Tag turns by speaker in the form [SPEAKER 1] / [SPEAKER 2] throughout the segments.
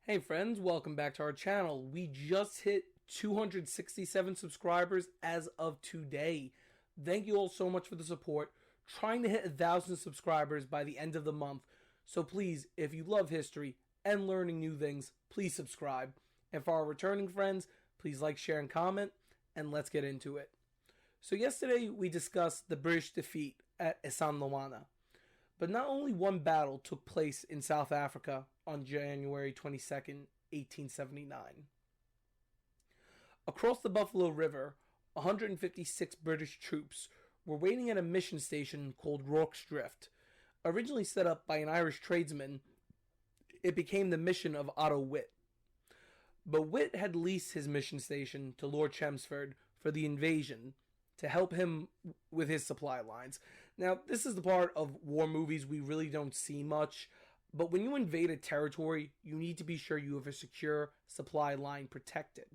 [SPEAKER 1] Hey friends, welcome back to our channel. We just hit 267 subscribers as of today. Thank you all so much for the support. Trying to hit 1,000 subscribers by the end of the month. So please, if you love history and learning new things, please subscribe. And for our returning friends, please like, share, and comment, and let's get into it. So yesterday we discussed the British defeat at Isandlwana. But not only one battle took place in South Africa on January 22nd, 1879. Across the Buffalo River, 156 British troops were waiting at a mission station called Rorke's Drift. Originally set up by an Irish tradesman, it became the mission of Otto Witt. But Witt had leased his mission station to Lord Chelmsford for the invasion to help him with his supply lines. Now, this is the part of war movies we really don't see much, but when you invade a territory, you need to be sure you have a secure supply line protected.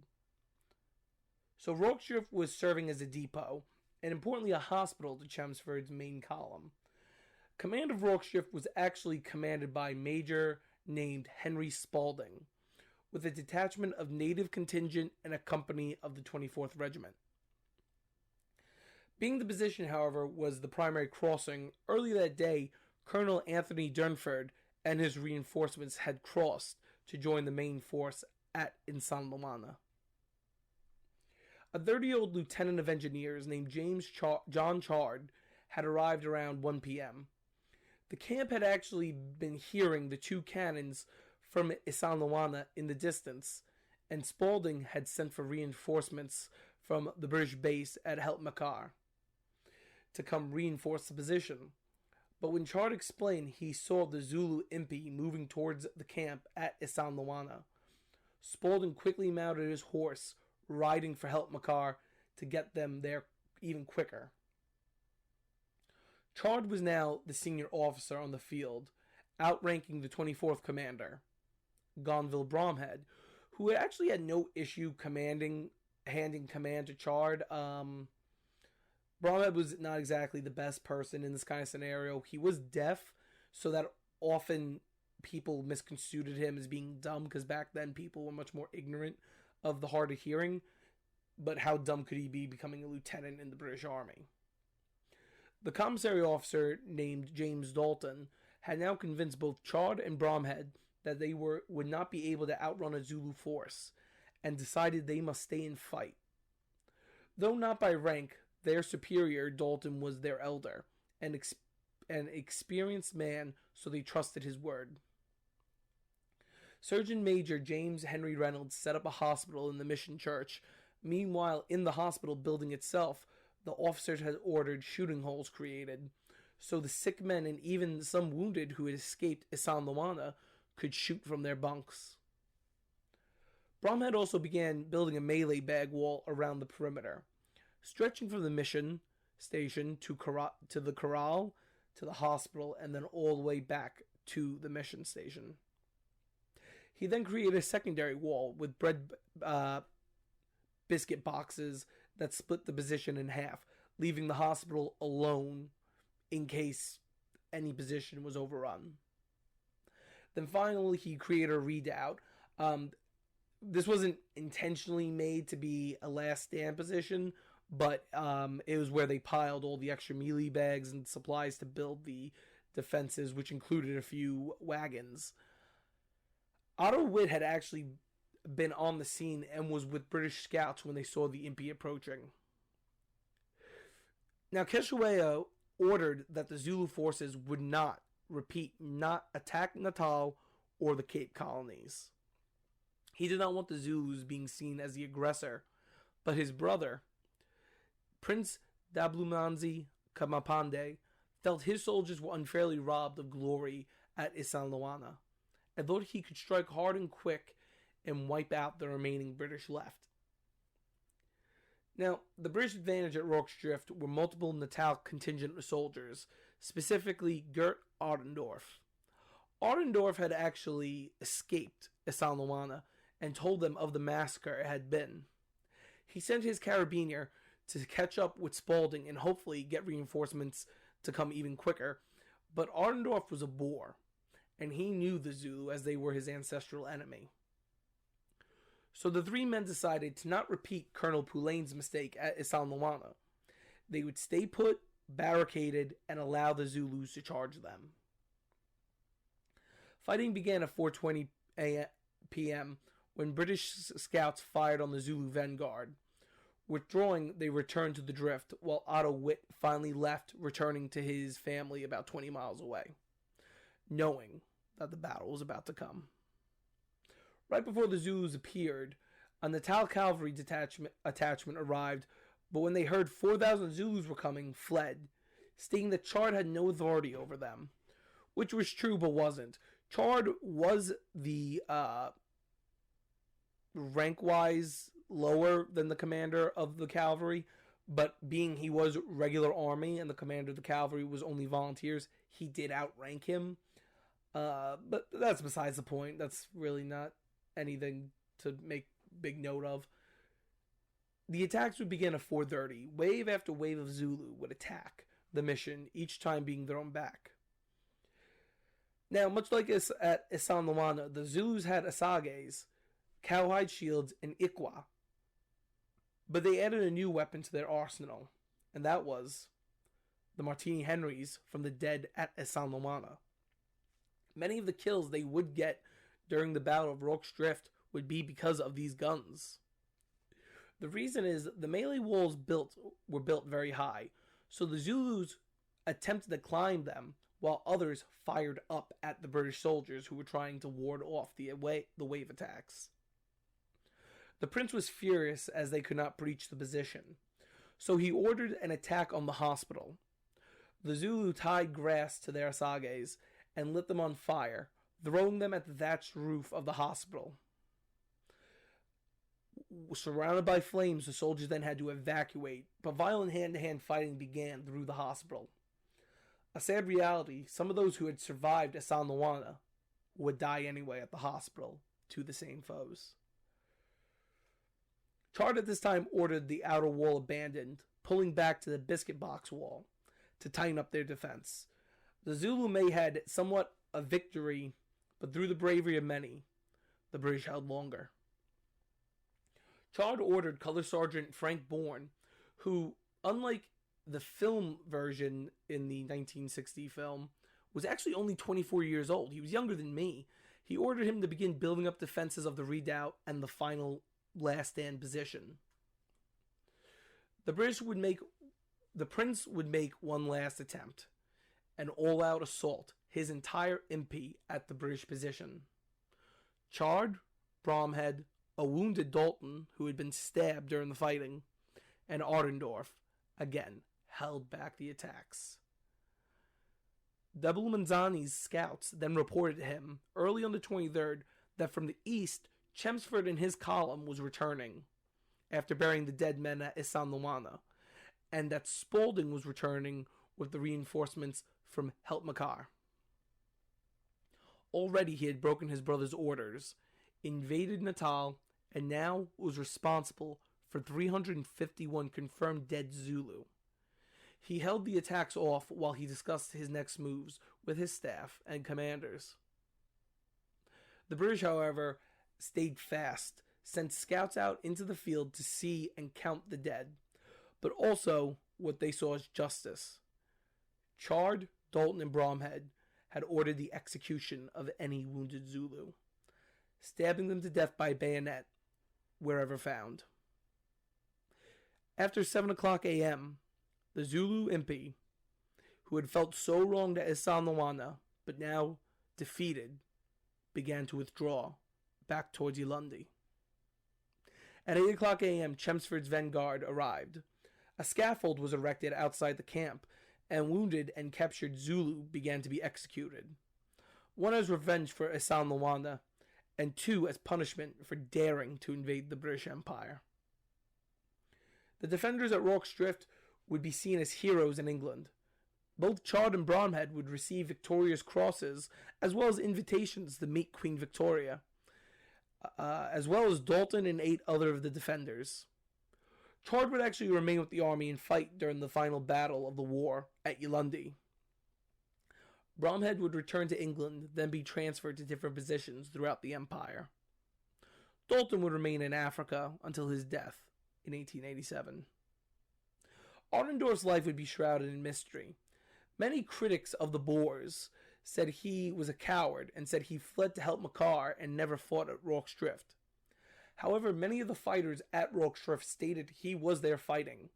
[SPEAKER 1] So Rorke's Drift was serving as a depot, and importantly a hospital to Chelmsford's main column. Command of Rorke's Drift was actually commanded by a major named Henry Spalding, with a detachment of native contingent and a company of the 24th Regiment. Being the position, however, was the primary crossing, early that day, Colonel Anthony Durnford and his reinforcements had crossed to join the main force at Isandlwana. A 30-year-old lieutenant of engineers named John Chard had arrived around 1 p.m. The camp had actually been hearing the two cannons from Isandlwana in the distance, and Spalding had sent for reinforcements from the British base at Helpmakar to come reinforce the position. But when Chard explained he saw the Zulu impi moving towards the camp at Isandlwana, Spalding quickly mounted his horse, riding for Helpmakar to get them there even quicker. Chard was now the senior officer on the field, outranking the 24th commander, Gonville Bromhead, who actually had no issue handing command to Chard. Bromhead was not exactly the best person in this kind of scenario. He was deaf, so that often people misconstrued him as being dumb, because back then people were much more ignorant of the hard of hearing. But how dumb could he be becoming a lieutenant in the British Army? The commissary officer named James Dalton had now convinced both Chard and Bromhead that they would not be able to outrun a Zulu force, and decided they must stay and fight. Though not by rank, their superior, Dalton, was their elder, an experienced man, so they trusted his word. Surgeon Major James Henry Reynolds set up a hospital in the mission church. Meanwhile, in the hospital building itself, the officers had ordered shooting holes created, so the sick men and even some wounded who had escaped Isandlwana could shoot from their bunks. Bromhead also began building a melee bag wall around the perimeter, stretching from the mission station to the corral, to the hospital, and then all the way back to the mission station. He then created a secondary wall with biscuit boxes that split the position in half, leaving the hospital alone in case any position was overrun. Then finally he created a redoubt. This wasn't intentionally made to be a last stand position, but it was where they piled all the extra mealie bags and supplies to build the defenses, which included a few wagons. Otto Witt had actually been on the scene and was with British scouts when they saw the impi approaching. Now, Cetshwayo ordered that the Zulu forces would not attack Natal or the Cape Colonies. He did not want the Zulus being seen as the aggressor, but his brother, Prince Dablumanzi Kamapande, felt his soldiers were unfairly robbed of glory at Isandlwana, and thought he could strike hard and quick and wipe out the remaining British left. Now, the British advantage at Rorke's Drift were multiple Natal contingent of soldiers, specifically Gert Ottendorf. Ottendorf had actually escaped Isandlwana and told them of the massacre it had been. He sent his carabiner to catch up with Spalding and hopefully get reinforcements to come even quicker, but Ottendorf was a Boer, and he knew the Zulu as they were his ancestral enemy. So the three men decided to not repeat Colonel Poulain's mistake at Isandlwana. They would stay put, barricaded, and allow the Zulus to charge them. Fighting began at 4:20 p.m. when British scouts fired on the Zulu vanguard. Withdrawing, they returned to the drift, while Otto Witt finally left, returning to his family about 20 miles away, knowing that the battle was about to come. Right before the Zulus appeared, a Natal cavalry attachment arrived, but when they heard 4,000 Zulus were coming, fled, stating that Chard had no authority over them, which was true but wasn't. Chard was the rank-wise lower than the commander of the cavalry, but being he was regular army and the commander of the cavalry was only volunteers, he did outrank him. But that's besides the point. That's really not anything to make big note of. The attacks would begin at 4:30. Wave after wave of Zulu would attack the mission, each time being thrown back. Now, much like at Isandlwana, the Zulus had asages, cowhide shields, and ikwa. But they added a new weapon to their arsenal, and that was the Martini Henrys from the dead at Isandlwana. Many of the kills they would get during the Battle of Rorke's Drift would be because of these guns. The reason is the melee walls were built very high, so the Zulus attempted to climb them, while others fired up at the British soldiers who were trying to ward off the wave attacks. The prince was furious as they could not breach the position, so he ordered an attack on the hospital. The Zulu tied grass to their asages and lit them on fire, throwing them at the thatched roof of the hospital. Surrounded by flames, the soldiers then had to evacuate, but violent hand-to-hand fighting began through the hospital. A sad reality, some of those who had survived Isandlwana would die anyway at the hospital to the same foes. Chard at this time ordered the outer wall abandoned, pulling back to the biscuit box wall to tighten up their defense. The Zulu may had somewhat a victory, but through the bravery of many, the British held longer. Chard ordered Color Sergeant Frank Bourne, who, unlike the film version in the 1960 film, was actually only 24 years old. He was younger than me. He ordered him to begin building up defenses of the Redoubt and the final last stand position. The prince would make one last attempt, an all-out assault, his entire impi at the British position. Chard, Bromhead, a wounded Dalton, who had been stabbed during the fighting, and Ardendorf, again, held back the attacks. Double Manzani's scouts then reported to him, early on the 23rd, that from the east, Chelmsford and his column was returning, after burying the dead men at Isandlwana, and that Spalding was returning with the reinforcements from Helpmakar. Already he had broken his brother's orders, invaded Natal, and now was responsible for 351 confirmed dead Zulu. He held the attacks off while he discussed his next moves with his staff and commanders. The British, however, stayed fast, sent scouts out into the field to see and count the dead, but also what they saw as justice. Chard, Dalton, and Bromhead had ordered the execution of any wounded Zulu, stabbing them to death by bayonet wherever found. After 7 o'clock a.m., the Zulu impi, who had felt so wronged at Isandlwana, but now defeated, began to withdraw back towards Ulundi. At 8 o'clock a.m., Chelmsford's vanguard arrived. A scaffold was erected outside the camp, and wounded and captured Zulu began to be executed. One as revenge for Isandlwana, and two as punishment for daring to invade the British Empire. The defenders at Rorke's Drift would be seen as heroes in England. Both Chard and Bromhead would receive Victoria's crosses, as well as invitations to meet Queen Victoria, as well as Dalton and 8 other of the defenders. Chard would actually remain with the army and fight during the final battle of the war at Ulundi. Bromhead would return to England, then be transferred to different positions throughout the empire. Dalton would remain in Africa until his death in 1887. Artendorf's life would be shrouded in mystery. Many critics of the Boers said he was a coward and said he fled to help Makar and never fought at Rorke's Drift. However, many of the fighters at Rorke's Drift stated he was there fighting,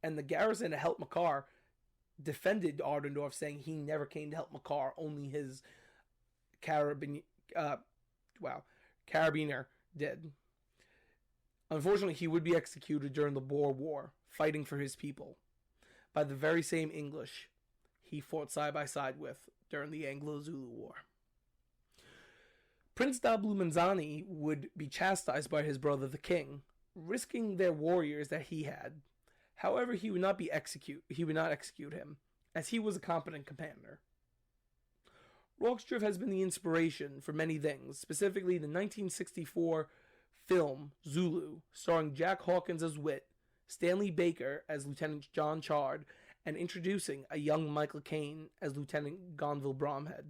[SPEAKER 1] and the garrison to help Makar defended Artendorf, saying he never came to help Makar, only his carabiner did. Unfortunately, he would be executed during the Boer War, fighting for his people, by the very same English he fought side by side with during the Anglo-Zulu War. Prince Dablumanzani would be chastised by his brother the king, risking their warriors that he had. However, he would not execute him, as he was a competent commander. Rorke's Drift has been the inspiration for many things, specifically the 1964 film Zulu, starring Jack Hawkins as Wit, Stanley Baker as Lieutenant John Chard, and introducing a young Michael Caine as Lieutenant Gonville Bromhead.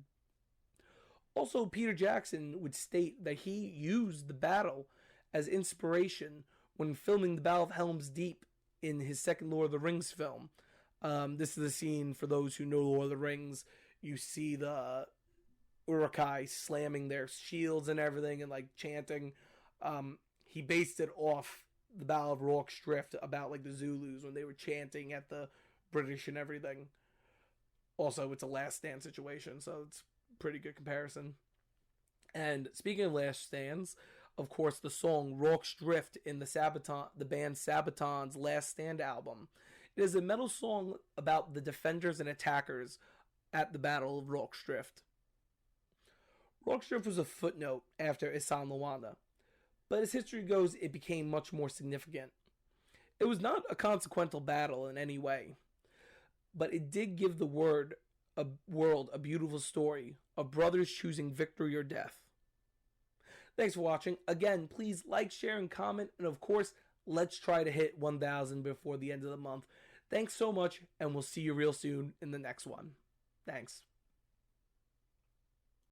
[SPEAKER 1] Also, Peter Jackson would state that he used the battle as inspiration when filming the Battle of Helm's Deep in his second Lord of the Rings film. This is the scene, for those who know Lord of the Rings, you see the Uruk-hai slamming their shields and everything and like chanting. He based it off the Battle of Rorke's Drift, about like the Zulus when they were chanting at the British and everything. Also, it's a last stand situation, so it's a pretty good comparison. And speaking of last stands, of course, the song Rorke's Drift in the band Sabaton's Last Stand album. It is a metal song about the defenders and attackers at the Battle of Rorke's Drift. Rorke's Drift was a footnote after Isandlwana, but as history goes, it became much more significant. It was not a consequential battle in any way, but it did give the world a beautiful story of brothers choosing victory or death. Thanks for watching. Again, please like, share, and comment, and of course, let's try to hit 1,000 before the end of the month. Thanks so much, and we'll see you real soon in the next one. Thanks.